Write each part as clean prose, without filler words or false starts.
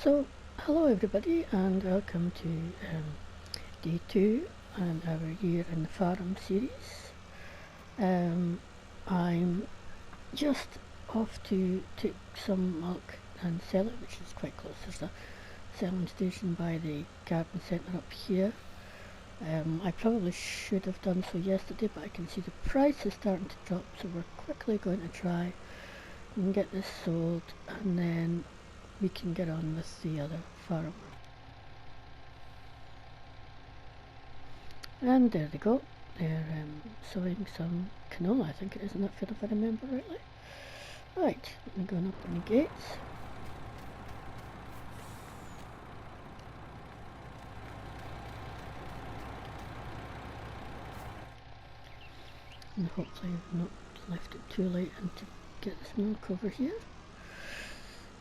So, hello everybody and welcome to day 2 and our year in the farm series. I'm just off to take some milk and sell it, which is quite close. There's a selling station by the garden centre up here. I probably should have done so yesterday, but I can see the price is starting to drop, so we're quickly going to try and get this sold, and then we can get on with the other farmer. And there they go. They're sowing some canola, I think it is, in that field if I remember rightly. Right, let me go and open the gates. And hopefully I've not left it too late and to get this milk over here.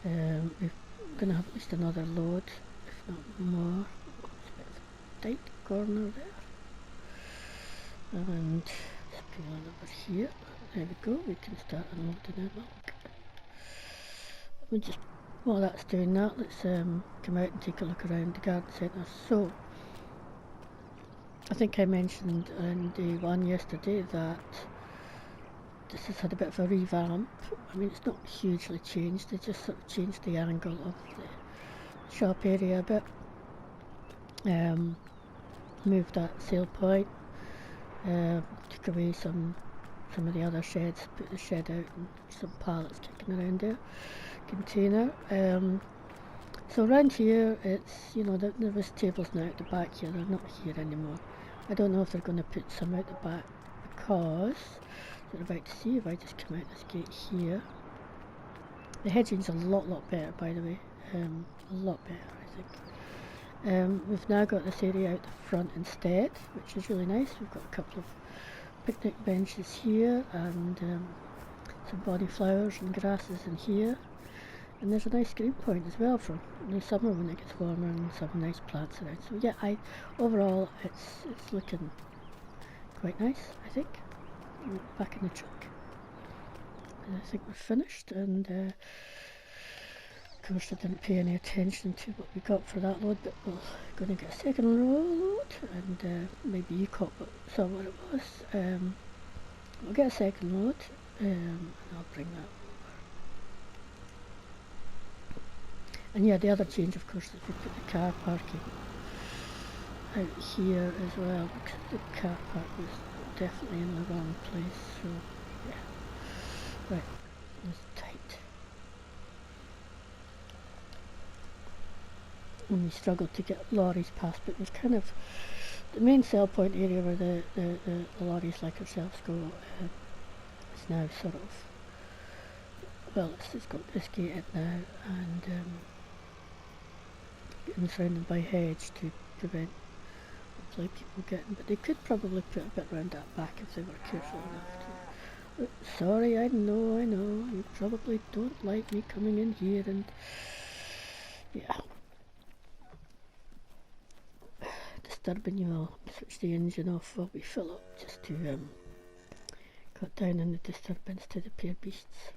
We're going to have at least another load, if not more. It's a bit of a tight corner there. And just peel it over here. There we go, we can start unloading our milk. We'll just, while that's doing that, let's come out and take a look around the garden centre. So, I think I mentioned in day 1 yesterday that this has had a bit of a revamp. I mean, it's not hugely changed, they just sort of changed the angle of the shop area a bit. Moved that sale point, took away some of the other sheds, put the shed out and some pallets kicking around there, container. So around here it's, you know, there was tables now at the back here, they're not here anymore. I don't know if they're going to put some out the back because we're about to see if I just come out this gate here. The hedging's a lot better, by the way, a lot better I think. We've now got this area out the front instead, which is really nice. We've got a couple of picnic benches here and some body flowers and grasses in here. And there's a nice green point as well for the summer when it gets warmer, and some nice plants around. So yeah, overall it's looking quite nice, I think. Back in the truck. And I think we're finished, and of course I didn't pay any attention to what we got for that load, but we're going to get a second load, and maybe you saw what it was. We'll get a second load, and I'll bring that over. And yeah, the other change of course is we put the car parking out here as well, because the car park was definitely in the wrong place, so yeah. Right, it's tight. And we struggled to get lorries past, but it was kind of the main sell point area where the lorries like ourselves go. It's now sort of, well, it's got this gated now, and getting surrounded by hedge to prevent hopefully people getting, but they could probably put a bit round that back if they were careful enough to. But sorry, I know, you probably don't like me coming in here, and yeah, disturbing you. I'll switch the engine off while we fill up, just to cut down on the disturbance to the poor beasts.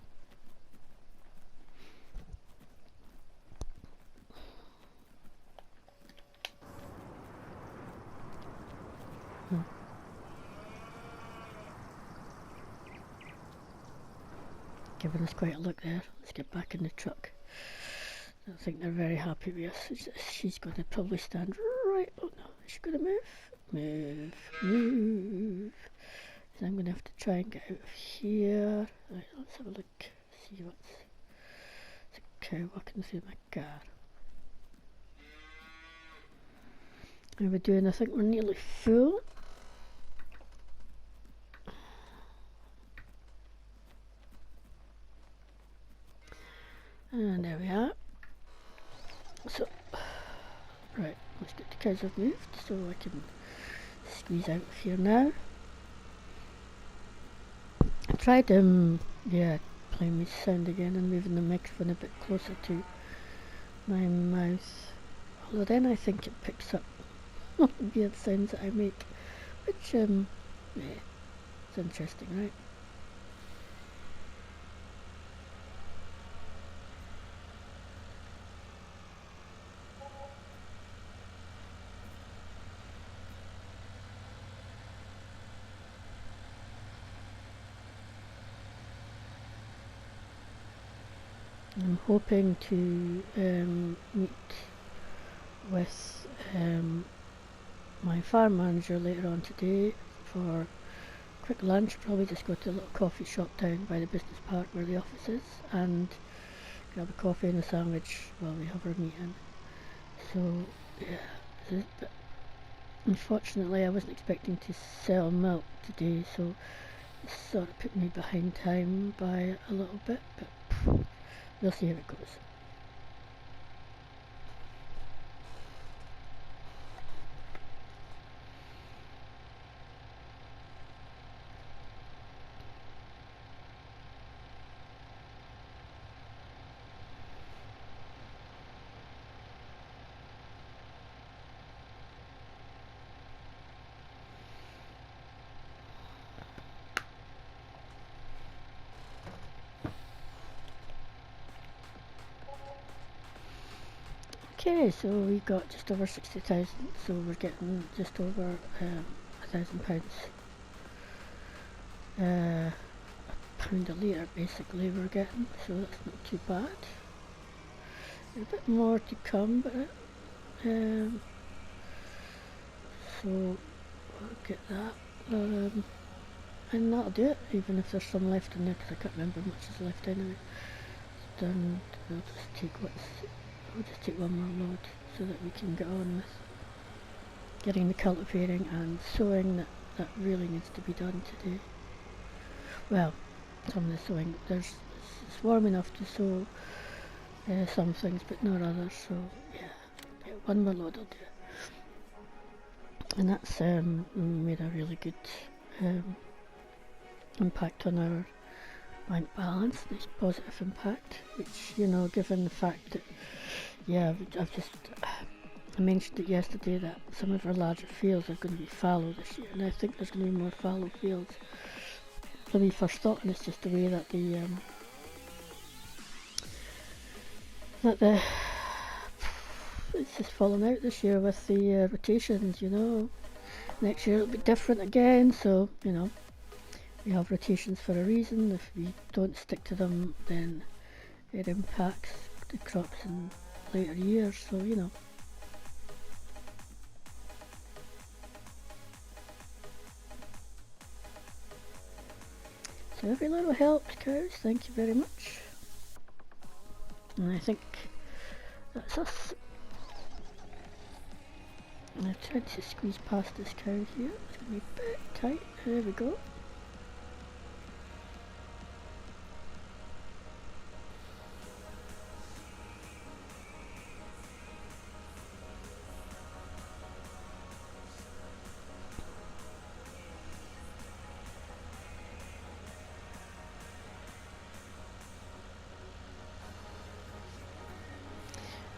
Giving us quite a look there. Let's get back in the truck. I don't think they're very happy with us. She's going to probably stand right. Oh no, is she going to move? Move. So I'm going to have to try and get out of here. Right, let's have a look. See what's. There's a cow walking through my car. How are we doing? I think we're nearly full. And there we are. So, right, let's get the cows have moved so I can squeeze out of here now. I tried playing my sound again and moving the microphone a bit closer to my mouth. Although then I think it picks up all the weird sounds that I make, which yeah, it's interesting, right? I'm hoping to meet with my farm manager later on today for a quick lunch. Probably just go to a little coffee shop down by the business park where the office is and grab a coffee and a sandwich while we have our meeting. So yeah, unfortunately I wasn't expecting to sell milk today, so it sort of put me behind time by a little bit, but we'll see how it goes. Okay, so we got just over 60,000, so we're getting just over £1,000. £1 a litre basically we're getting, so that's not too bad. A bit more to come, but so we'll get that, and that'll do it, even if there's some left in there, because I can't remember how much is left anyway. Then we'll just take one more load so that we can get on with getting the cultivating and sowing that really needs to be done today. Well, some of the sowing, it's warm enough to sow some things but not others, so yeah, one more load will do it. And that's made a really good impact on our bank balance, this positive impact, which, you know, given the fact that, yeah, I mentioned it yesterday that some of our larger fields are going to be fallow this year, and I think there's going to be more fallow fields than we first thought, and it's just the way that it's just fallen out this year with the rotations, you know. Next year it'll be different again, so, you know, we have rotations for a reason. If we don't stick to them, then it impacts the crops in later years, so, you know. So every little helps, cows, thank you very much. And I think that's us. I tried to squeeze past this cow here, it's going to be a bit tight, there we go.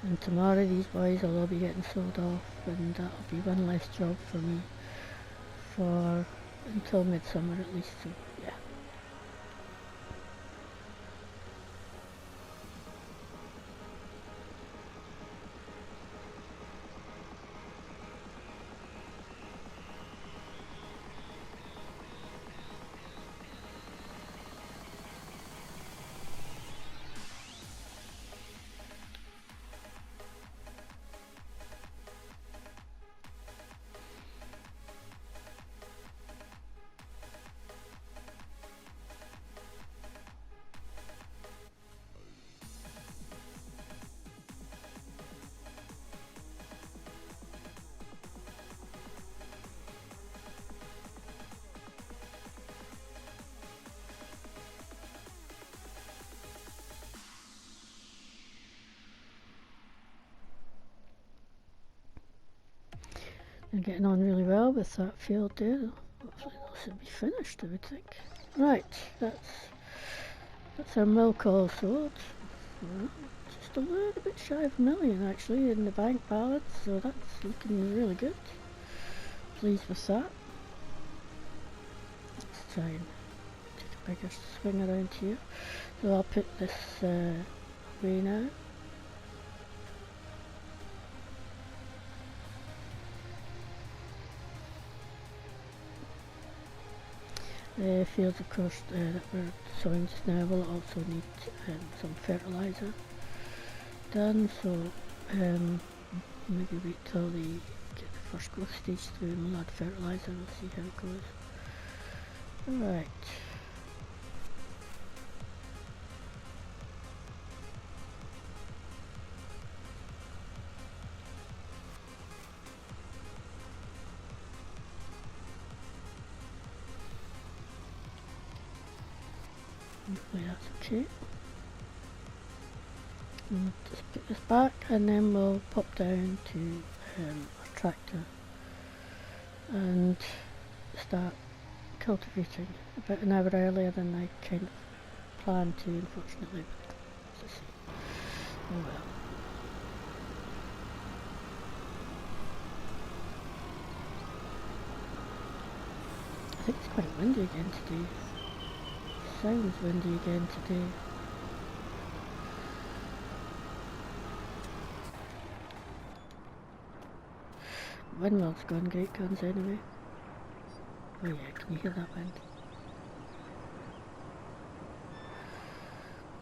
And tomorrow these boys will all be getting sold off, and that'll be one less job for me for until midsummer at least, so yeah. They're getting on really well with that field there. Hopefully those will be finished, I would think. Right, that's our milk all sold. Just a little bit shy of 1 million actually in the bank balance, so that's looking really good. Pleased with that. Let's try and take a bigger swing around here. So I'll put this away now. fields, of course, that we're sowing just now will also need some fertiliser done, so maybe wait till they get the first growth stage through and we'll add fertiliser and we'll see how it goes. Alright. Hopefully that's okay. And just put this back and then we'll pop down to our tractor and start cultivating about an hour earlier than I kind of planned to, unfortunately. But let's see. Oh well. I think it's quite windy again today. Sounds windy again today. Windmill's going great guns anyway. Oh yeah, can you hear that wind?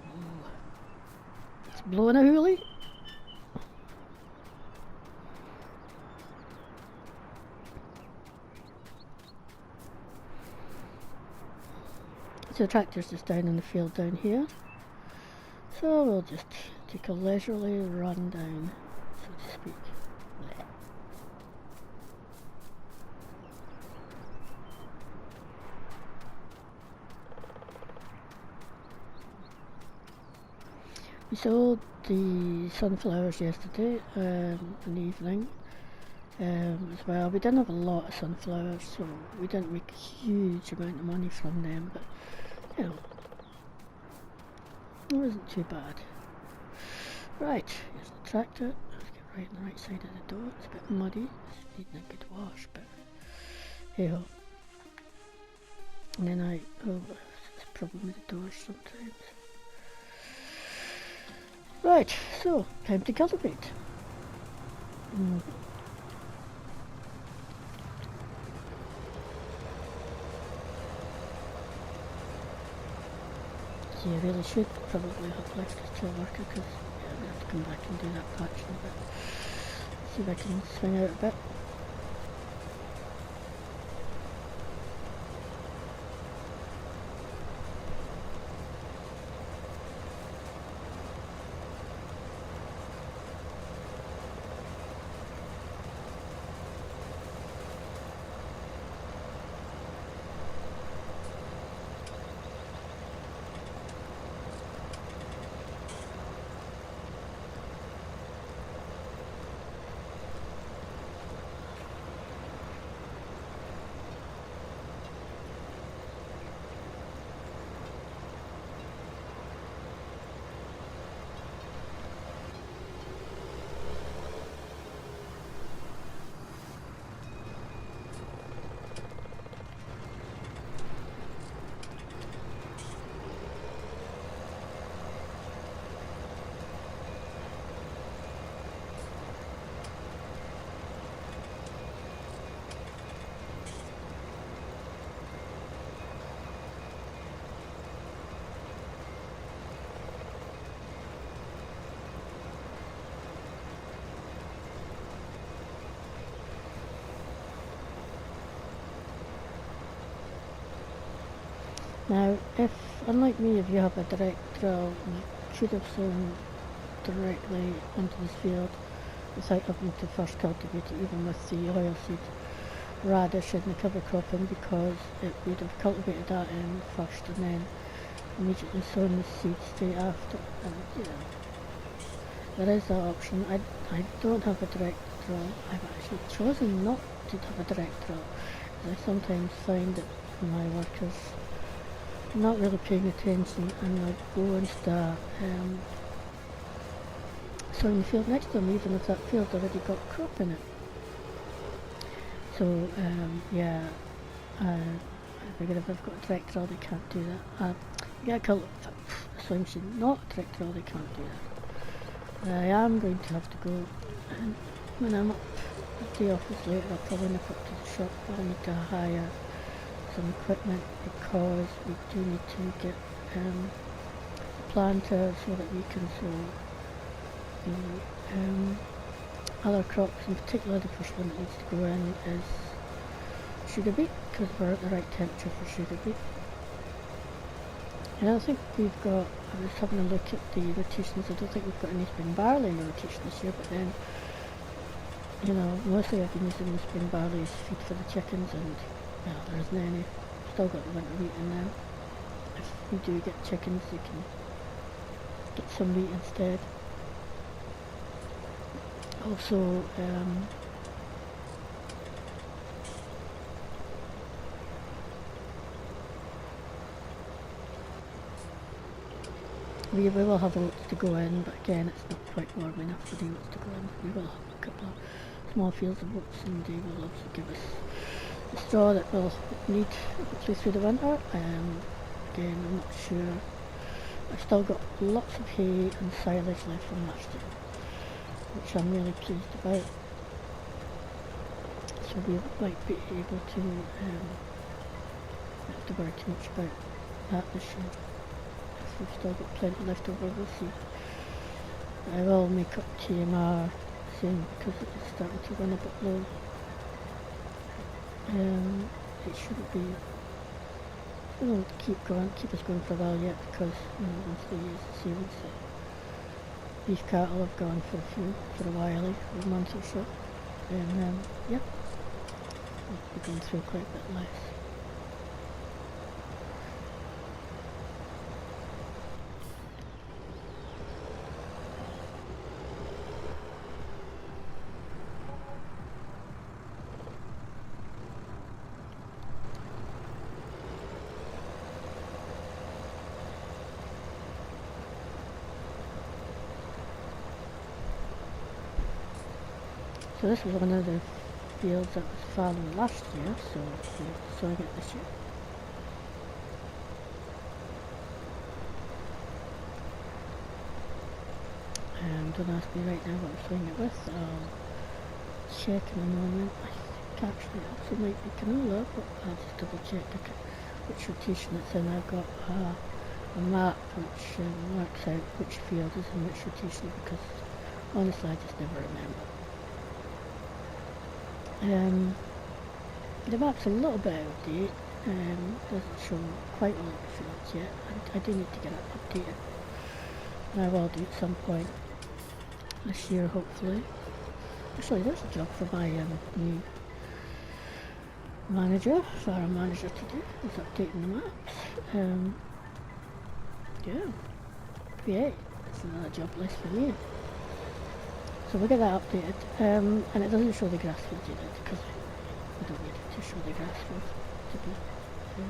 Oh, it's blowing a hoolie. So the tractor's just down in the field down here. So we'll just take a leisurely run down, so to speak. We sowed the sunflowers yesterday in the evening as well. We didn't have a lot of sunflowers, so we didn't make a huge amount of money from them, but you know, it wasn't too bad. Right, here's the tractor. Let's get right on the right side of the door. It's a bit muddy, it's needing a good wash, but hey ho. And then it's a problem with the doors sometimes. Right, so time to cultivate. So you really should probably have left it to a worker because I'm going to have to come back and do that patch in a bit. See if I can swing out a bit. Now, if, unlike me, if you have a direct drill, you should have sown directly into this field without having to first cultivate it, even with the oilseed radish and the cover cropping, because it would have cultivated that in first and then immediately sown the seed straight after. And you know, there is that option. I don't have a direct drill. I've actually chosen not to have a direct drill, because I sometimes find that my workers not really paying attention and I go and start sowing the field next to them, even if that field's already got crop in it. So yeah, I figured if I've got a direct drill they can't do that. Yeah, sowing machine, not a direct drill, they can't do that. I am going to have to go, and when I'm up at the office later I'll probably nip up to the shop. I'll need to hire some equipment because we do need to get a planter so that we can sow the other crops. In particular, the first one that needs to go in is sugar beet, because we're at the right temperature for sugar beet. And I think we've got, I was having a look at the rotations, I don't think we've got any spring barley in the rotation this year, but then, you know, mostly I've been using the spring barley as feed for the chickens, and well, there isn't any. Still got the winter wheat in there. If we do get chickens, they can get some wheat instead. Also, we will have oats to go in, but again, it's not quite warm enough for the oats to go in. We will have a couple of small fields of oats, and they will also give us the straw that we'll need hopefully through the winter. Again, I'm not sure. I've still got lots of hay and silage left from last year, which I'm really pleased about. So we might be able to not have to worry too much about that this year. We've still got plenty left over, we'll see. I will make up TMR soon because it's starting to run a bit low. It shouldn't be, it won't keep us going for a while yet, because once they use the series, beef cattle have gone for a while, for a month or so. And yeah, we'll be going through quite a bit less. So this was one of the fields that was fallen last year, so we're sowing it this year. Don't ask me right now what I'm sowing it with. I'll check in a moment. I think actually it also might be canola, but I'll just double check which rotation it's in. I've got a map which marks out which field is in which rotation, because honestly I just never remember. The map's a little bit out of date, doesn't show quite all the fields yet. I do need to get it updated, and I will do at some point this year, hopefully. Actually, there's a job for my new farm manager to do, is updating the maps. Yeah, yay, that's another job list for me. So we'll get that updated, and it doesn't show the grass fields either, because we don't need it to show the grass fields to be. Yeah.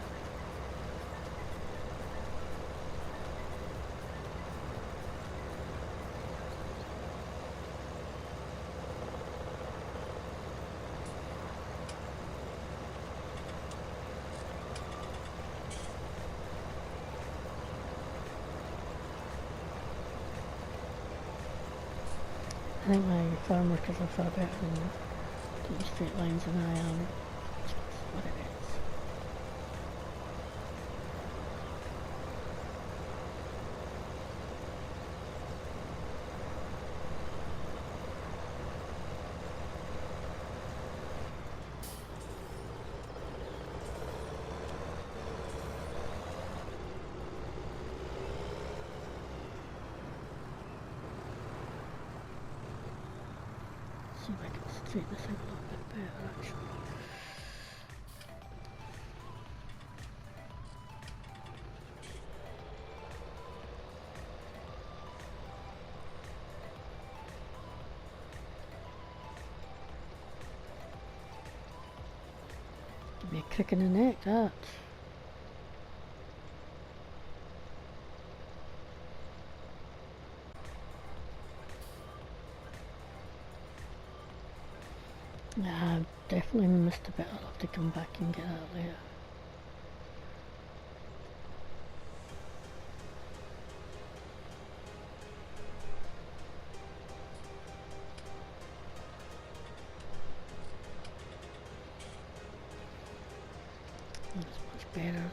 I think my farm workers are far better than doing straight lines than I am. That's what it is. See if I can straighten this out a little bit better, actually. Give me a crick in the neck, that. Nah, I've definitely missed a bit. I'll have to come back and get that later. Let's better.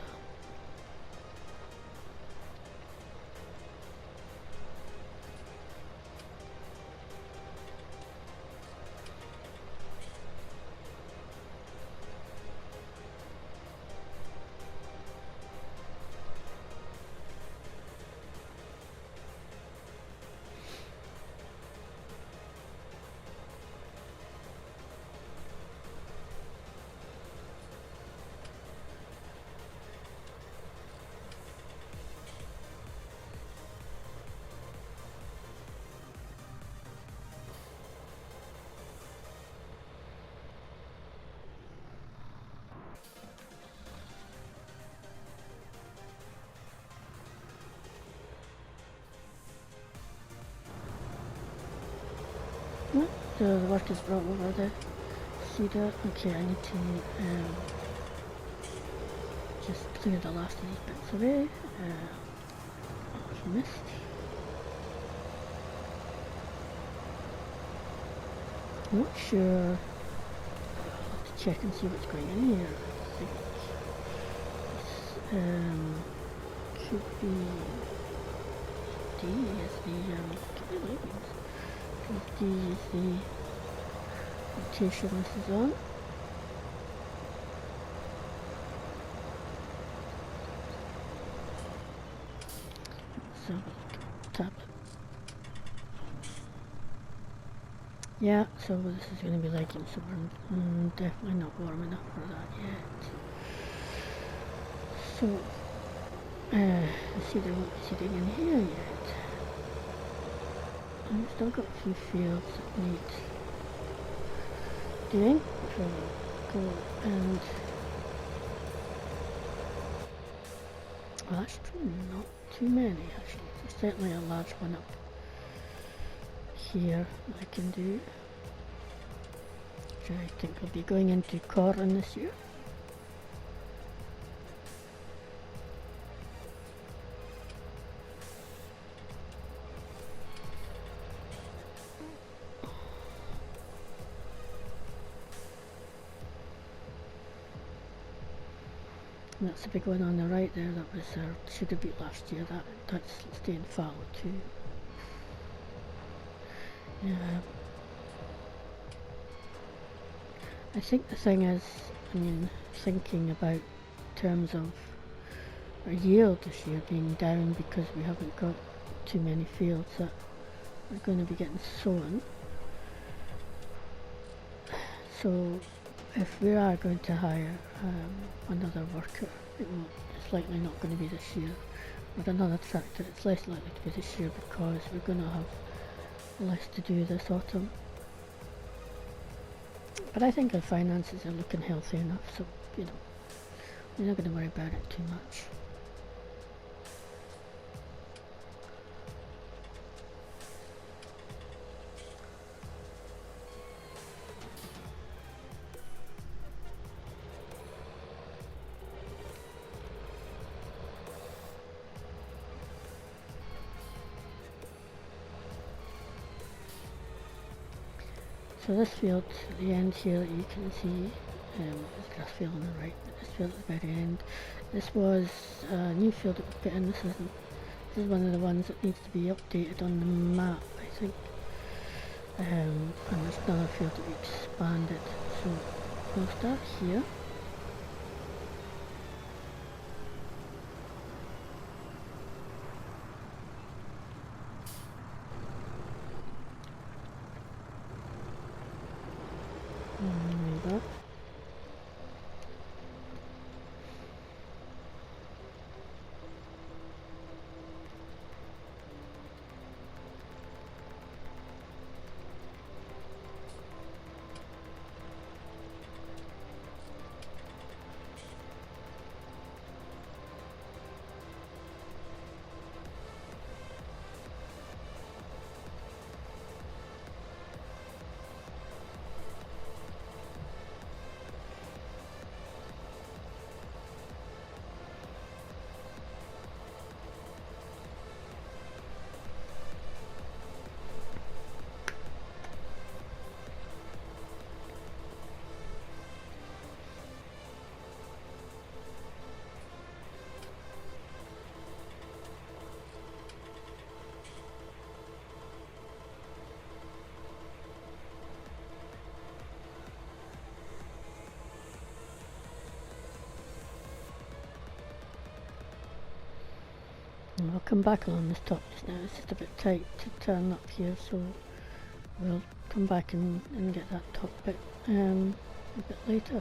So the work is brought over the cedar. Okay, I need to just clear the last of these bits away. I've missed. I'm not sure. I'll have to check and see what's going in here. I think this could be D is the leggings. D is the rotation this is on. So tablet. Yeah, so this is going to be leggings, so we're definitely not warm enough for that yet. So let's see, they won't be sitting in here yet. I've still got a few fields that need doing, so we'll go and well, actually not too many actually. There's certainly a large one up here I can do, which I think will be going into corn this year. And that's the big one on the right there, that was should have been last year, that's staying fallow too. Yeah. I think the thing is, I mean, thinking about terms of our yield this year being down because we haven't got too many fields that are going to be getting sown. So if we are going to hire another worker, it's likely not going to be this year. With another tractor, it's less likely to be this year because we're going to have less to do this autumn. But I think our finances are looking healthy enough, so you know, we're not going to worry about it too much. So this field at the end here, you can see there's grass field on the right, but this field at the very end. This was a new field that we put in. This is one of the ones that needs to be updated on the map, I think. And there's another field that we expanded. So we'll start here. There we go. I'll come back along this top just now. It's just a bit tight to turn up here, so we'll come back and get that top bit a bit later.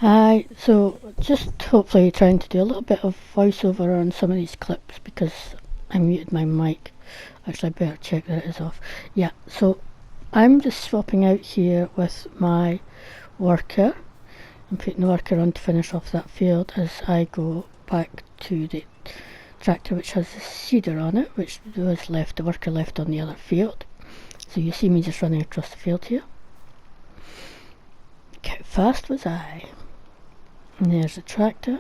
Hi, so just hopefully trying to do a little bit of voiceover on some of these clips because I muted my mic. Actually, I better check that it is off. Yeah, so I'm just swapping out here with my worker. I'm putting the worker on to finish off that field as I go back to the tractor which has the seeder on it, which was the worker left on the other field. So you see me just running across the field here. How fast was I? And there's the tractor.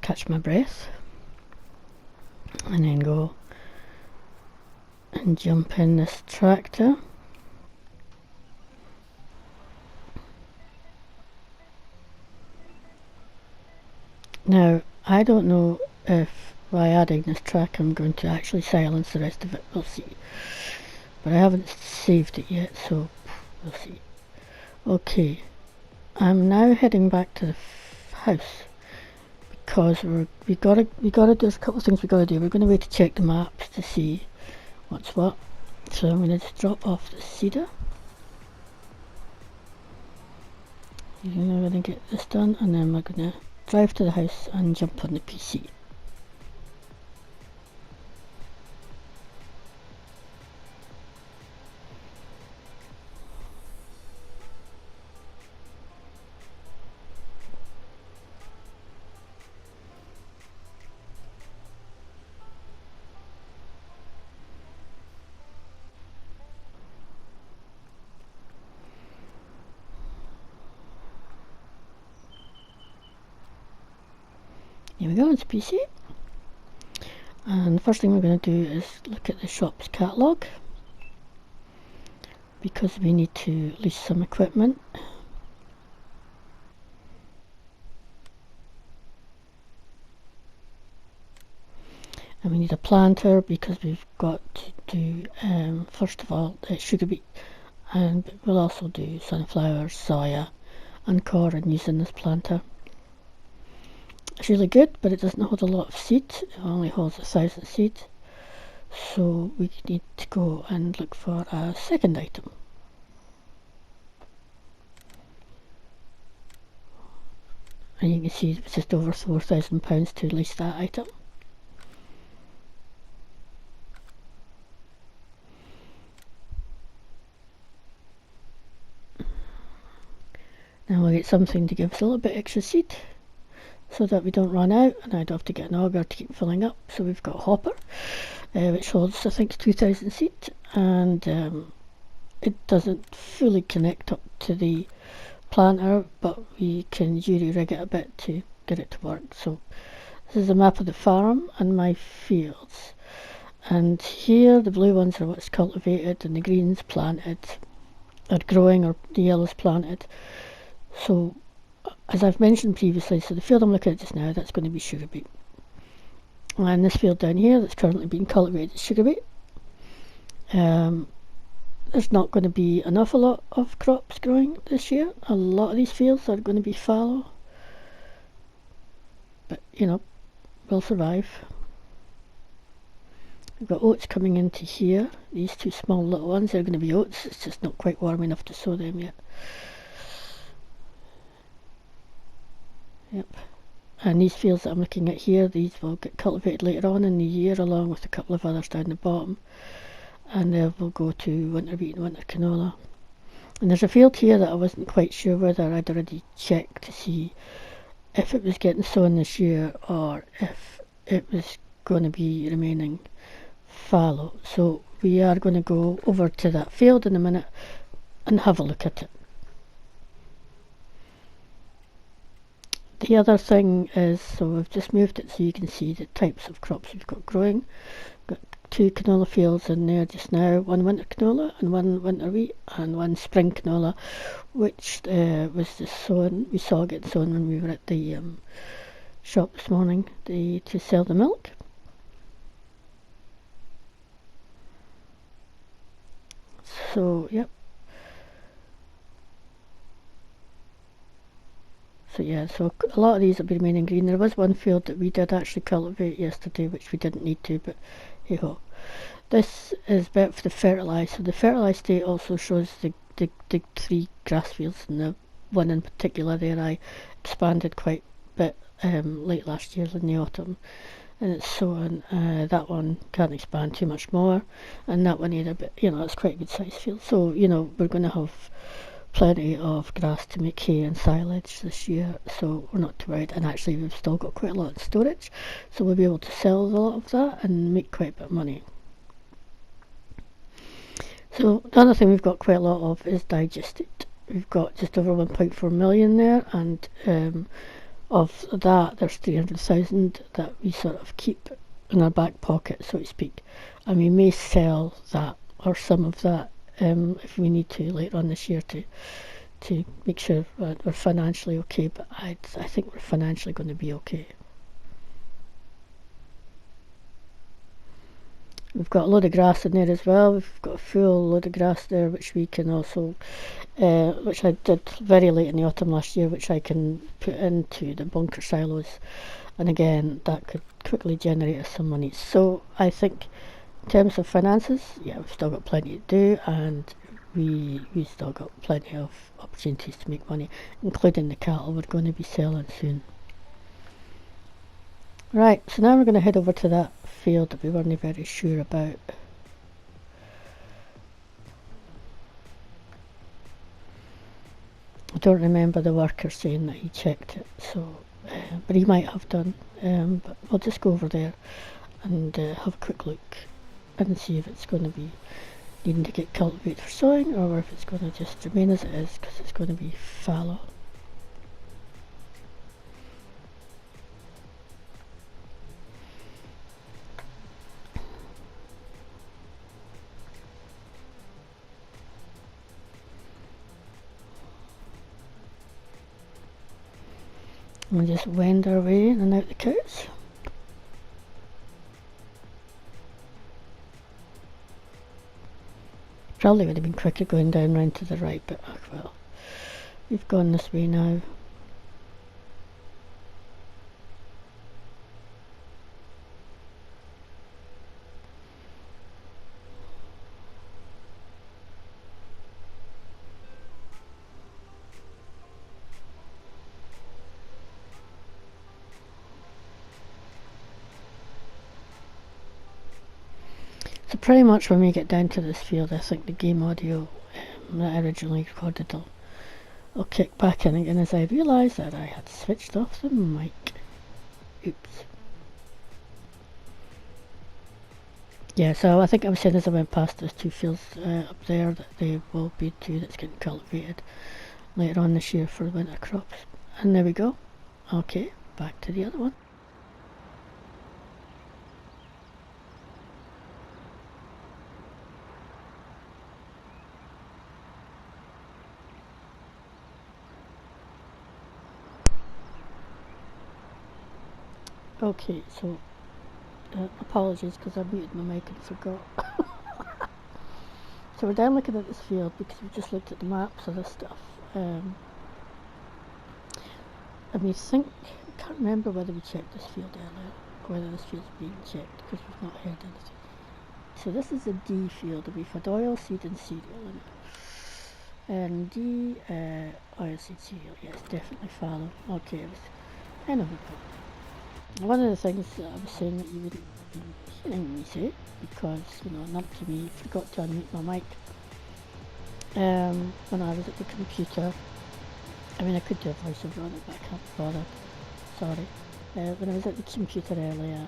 Catch my breath and then go and jump in this tractor. Now I don't know if by adding this track I'm going to actually silence the rest of it. We'll see, but I haven't saved it yet, so we'll see. Okay, I'm now heading back to the house because we gotta there's a couple of things we gotta do. We're gonna wait to check the maps to see what's what. So I'm gonna just drop off the seeder. I'm gonna get this done, and then we're gonna drive to the house and jump on the PC. Here we go, it's PC. And the first thing we're going to do is look at the shop's catalogue because we need to lease some equipment. And we need a planter because we've got to do, first of all, sugar beet, and we'll also do sunflowers, soya and corn using this planter. It's really good, but it doesn't hold a lot of seed. It only holds 1,000 seeds. So we need to go and look for a second item. And you can see it's just over £4,000 to lease that item. Now we'll get something to give us a little bit extra seed so that we don't run out, and I don't have to get an auger to keep filling up. So we've got a hopper which holds, I think, 2,000 seed, and it doesn't fully connect up to the planter, but we can jury rig it a bit to get it to work. So this is a map of the farm and my fields, and here the blue ones are what's cultivated and the greens planted or growing, or the yellows planted. So as I've mentioned previously, so the field I'm looking at just now, that's going to be sugar beet. And this field down here that's currently being cultivated is sugar beet. There's not going to be an awful lot of crops growing this year. A lot of these fields are going to be fallow, but you know, we'll survive. We've got oats coming into here. These two small little ones are going to be oats. It's just not quite warm enough to sow them yet. Yep. And these fields that I'm looking at here, these will get cultivated later on in the year along with a couple of others down the bottom. And they will go to winter wheat and winter canola. And there's a field here that I wasn't quite sure whether I'd already checked to see if it was getting sown this year or if it was going to be remaining fallow. So we are going to go over to that field in a minute and have a look at it. The other thing is, so we've just moved it so you can see the types of crops we've got growing. Got 2 canola fields in there just now, 1 winter canola and 1 winter wheat and 1 spring canola, which was just sown. We saw it get sown when we were at the shop this morning to sell the milk. So, yep. So yeah, so a lot of these will be remaining green. There was one field that we did actually cultivate yesterday, which we didn't need to, but hey ho. This is better for the fertilise. So the fertilise state also shows the 3 grass fields, and the one in particular there I expanded quite a bit late last year in the autumn. And it's sown. That one can't expand too much more, and that one either, but it's quite a good sized field. So we're going to have plenty of grass to make hay and silage this year, so we're not too worried. And actually we've still got quite a lot in storage, so we'll be able to sell a lot of that and make quite a bit of money. So the other thing we've got quite a lot of is digested. We've got just over 1.4 million there, and of that there's 300,000 that we sort of keep in our back pocket, so to speak, and we may sell that or some of that if we need to later on this year to make sure we're financially okay. But I think we're financially going to be okay. We've got a load of grass in there as well. We've got a full load of grass there, which we can also, which I did very late in the autumn last year, which I can put into the bunker silos, and again that could quickly generate us some money. So I think in terms of finances, yeah, we've still got plenty to do, and we still got plenty of opportunities to make money, including the cattle we're going to be selling soon. Right, so now we're going to head over to that field that we weren't very sure about. I don't remember the worker saying that he checked it, so but he might have done. But we'll just go over there and have a quick look and see if it's going to be needing to get cultivated for sowing, or if it's going to just remain as it is because it's going to be fallow. We'll just wend our way in and out the cows. Probably would have been quicker going down round to the right, but well, we've gone this way now. So pretty much when we get down to this field, I think the game audio that I originally recorded will kick back in again as I realise that I had switched off the mic. Oops. Yeah, so I think I was saying as I went past those 2 fields up there that they will be 2 that's getting cultivated later on this year for winter crops. And there we go. Okay, back to the other one. Okay, so apologies because I muted my mic and forgot. So we're down looking at this field because we just looked at the maps of this stuff. And we think, I can't remember whether we checked this field earlier or whether this field's being checked because we've not heard anything. so this is a D field. We've had oilseed and cereal in it. And D, oilseed cereal, yes, definitely fallow. Okay, anyway, one of the things that I was saying that you wouldn't be hearing me say, because, numpty me, forgot to unmute my mic, when I was at the computer. I mean, I could do a voiceover on it, but I can't be bothered. Sorry. When I was at the computer earlier,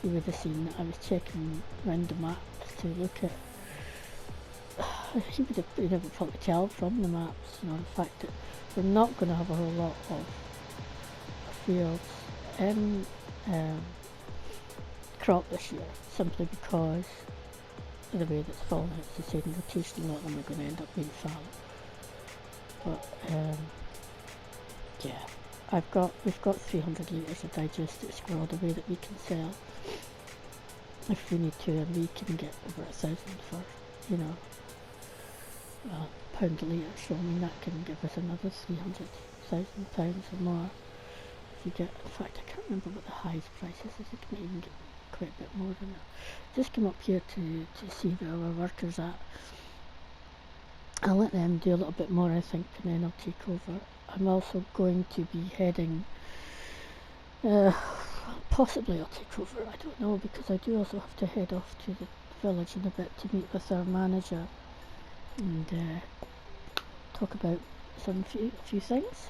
you would have seen that I was checking around the maps to look at. You would have been able to probably tell from the maps, the fact that we're not going to have a whole lot of fields in crop this year, simply because of the way that's fallen out. It's the same rotation, a lot of them are going to end up being fallow. But yeah, we've got 300 litres of digestate squirreled away that we can sell if we need to, and we can get over 1,000 for, pound a litre, so I mean that can give us another £300,000 or more. If you get, in fact I can't remember what the highest price is, it can even get quite a bit more than that. Just come up here to see where our workers at. I'll let them do a little bit more, I think, and then I'll take over. I'm also going to be heading, possibly I'll take over, I don't know, because I do also have to head off to the village in a bit to meet with our manager and talk about a few things.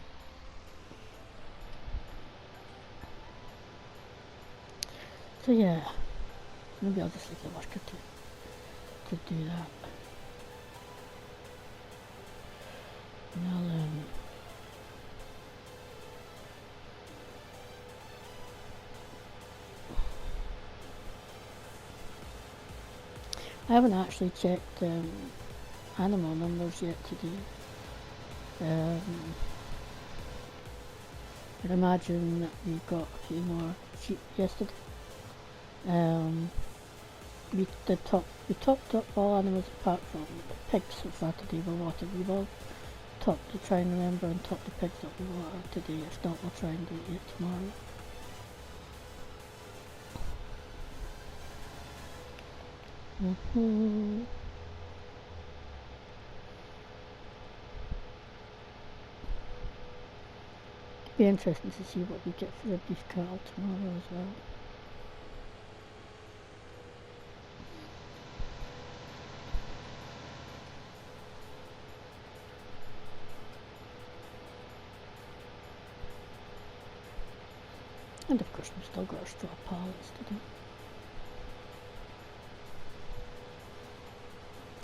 So yeah, maybe I'll just leave the worker to do that. And I'll I haven't actually checked animal numbers yet today. I'd imagine that we got a few more sheep yesterday. We topped up all animals apart from the pigs so far today were watered. We will try and remember and top the pigs up with water today. If not, we'll try and do it yet tomorrow. Be interesting to see what we get for the beef cattle tomorrow as well. And of course we've still got our straw pallets to do.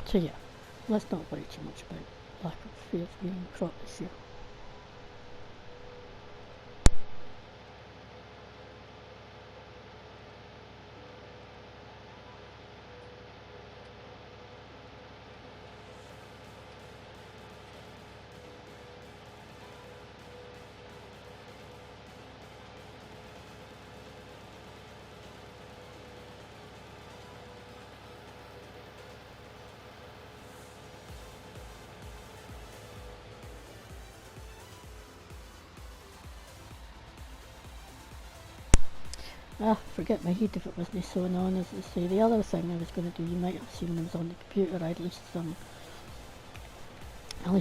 So yeah, let's not worry too much about lack of fields being cropped this year. Forget my heat if it wasn't so on, as I say. The other thing I was going to do, you might have seen when I was on the computer, I'd at least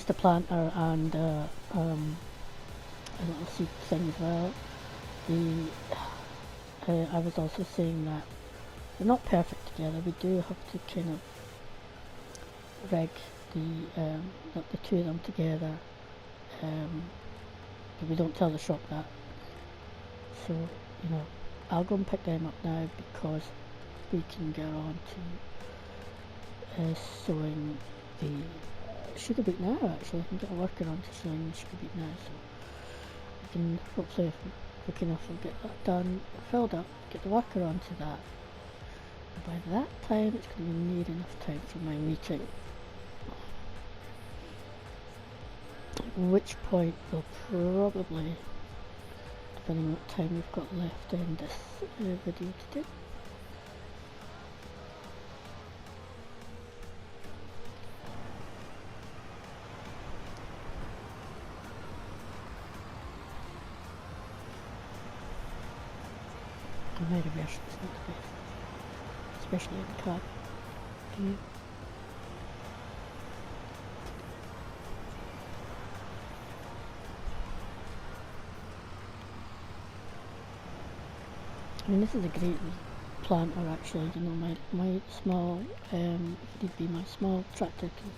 a planter and a little seed thing as well. I was also saying that they're not perfect together. We do have to kind of reg the two of them together, but we don't tell the shop that. So, I'll go and pick them up now because we can get on to sowing the sugar beet now. Actually, I can get a worker on to sowing the sugar beet now, so we can hopefully, if we're quick enough, we'll get that done, filled up, get the worker onto that. And by that time, it's going to be near enough time for my meeting. At which point we'll probably, depending on what time we've got left, in this video to do. My reversion is not the best. It's especially in the car. I mean, this is a great planter actually, you know, my small, it'd be my small tractor can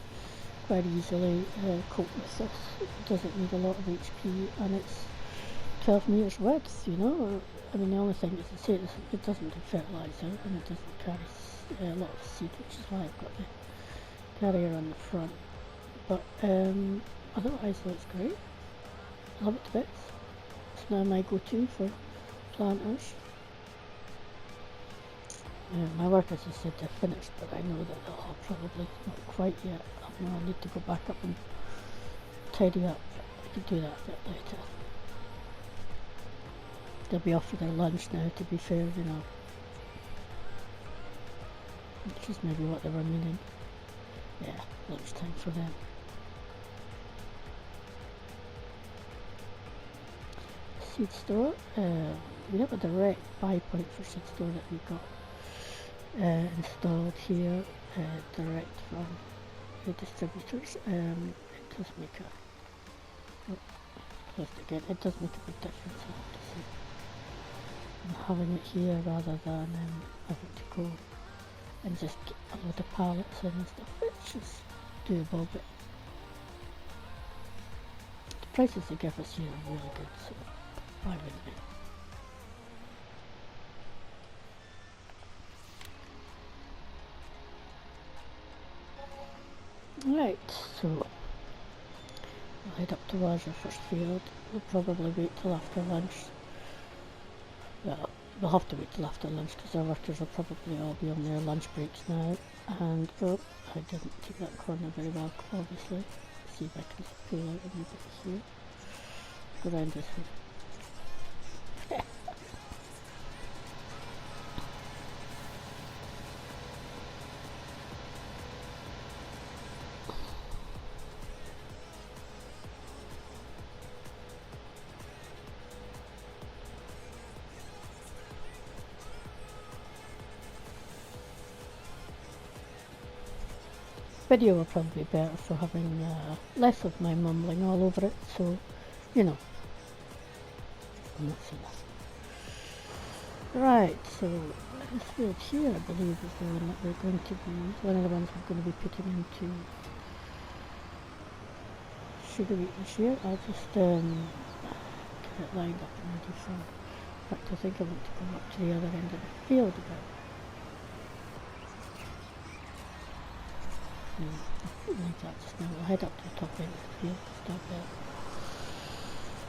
quite easily cope with this. It doesn't need a lot of HP, and it's 12 metres width, you know. I mean, the only thing is to say it doesn't do fertiliser, and it doesn't carry a lot of seed, which is why I've got the carrier on the front. But otherwise it looks great. I love it to bits. It's now my go-to for planters. My work, as I said, they're finished, but I know that they'll probably not quite yet. I know I need to go back up and tidy up. I can do that a bit later. They'll be off for their lunch now, to be fair, you know. Which is maybe what they were meaning. Yeah, lunchtime for them. Seed store. We have a direct buy point for seed store that we got installed here, direct from the distributors. It does make it does make a big difference, I have to say. And having it here rather than having to go and just get a load of pallets in and stuff, which is doable, but the prices they give us here are really good, so why wouldn't they? Right, so we'll head up towards our first field. We'll probably wait till after lunch. Well, we'll have to wait till after lunch because our workers will probably all be on their lunch breaks now. And, oh, I didn't take that corner very well, obviously. Let's see if I can pull out a wee bit here. Go around this way. Video will probably be better for having less of my mumbling all over it, so, you know, I'm not saying that. Right, so this field here, I believe, is the one that we're going to be, one of the ones we're going to be putting into sugar beet this year. I'll just get it lined up and ready for, in fact I think I want to go up to the other end of the field a bit. Like that just now. We'll head up to the top end of the field to start there.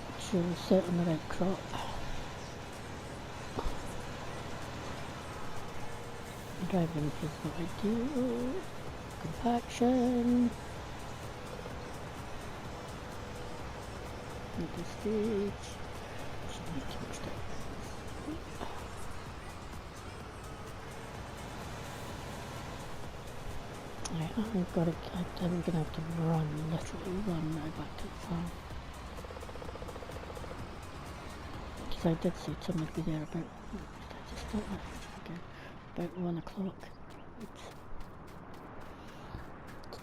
Make sure we set on the right crop. Driving is not ideal. Compaction. At this stage. Shouldn't make too much difference. I've got it. I'm going to have to literally run now back to the farm. Because I did say someone would be there about, I just don't know again, about 1 o'clock. It's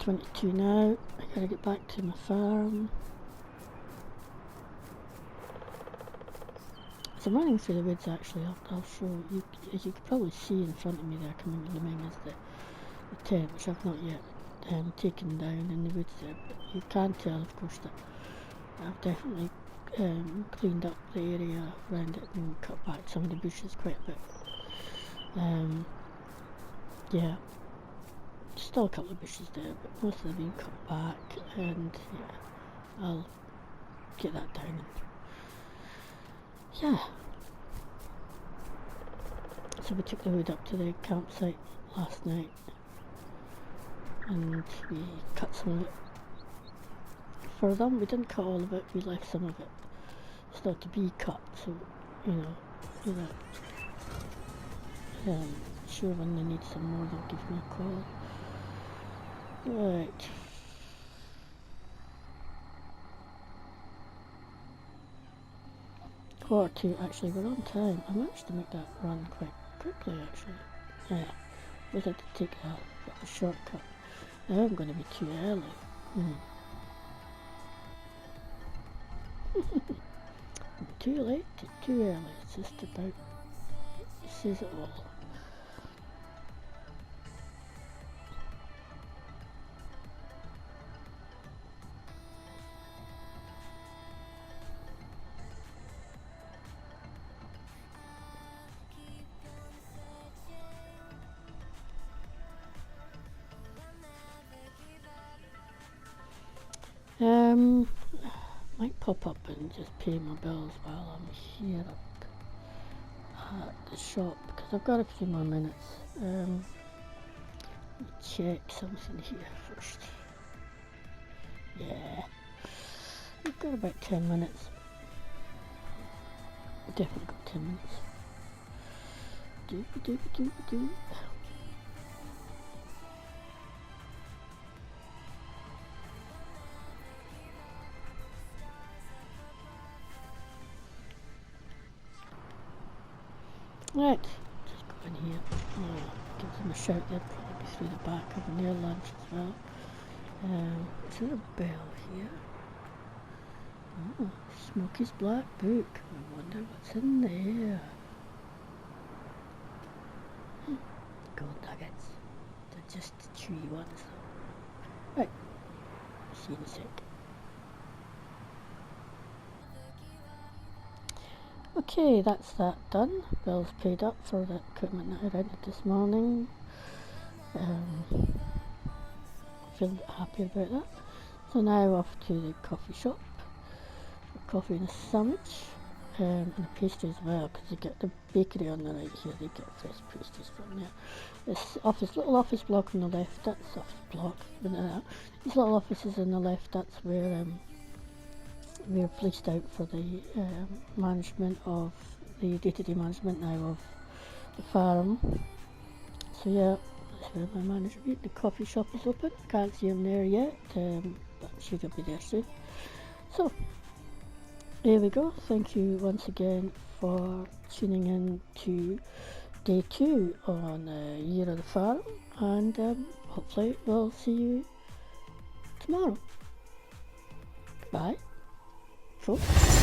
22 now. I gotta get back to my farm. As I'm running through the woods actually, I'll show you, as you can probably see in front of me there coming looming is the tent, which I've not yet taken down in the woods there, but you can tell of course that I've definitely cleaned up the area around it and cut back some of the bushes quite a bit. Yeah, still a couple of bushes there, but most of them being cut back, and yeah, I'll get that down and yeah. So we took the wood up to the campsite last night and we cut some of it for them. We didn't cut all of it, we left some of it still to be cut, so you know, do that. Sure, when they need some more they'll give me a call. Right. Quarter to, actually we're on time. I managed to make that run quite quickly actually. Yeah. Was I to take a shortcut? Now I'm going to be too early. Too late, too early. It's just about, it says it all. Might pop up and just pay my bills while I'm here at the shop, because I've got a few more minutes. Let me check something here first. Yeah, we've got about 10 minutes. Definitely got 10 minutes. Right, just go in here. Give them a shout, they'll probably be through the back having their lunch as well. Is there a bell here? Oh, Smokey's Black Book. I wonder what's in there. Gold nuggets. They're just the chewy ones though. Right, see you in a sec. Okay, that's that done. Bill's paid up for the equipment that I rented this morning. Feel a bit happy about that. So now off to the coffee shop for coffee and a sandwich, and a pastry as well, because they get the bakery on the right here, they get fresh pastries from there. This office, little office block on the left, that's office block. These little offices on the left, that's where we're placed out for the management of the day-to-day management now of the farm. So yeah, that's where my manager is. The coffee shop is open. Can't see him there yet, but I'm sure he'll be there soon. So there we go. Thank you once again for tuning in to day 2 on Year of the Farm, and hopefully we'll see you tomorrow. Goodbye, folks.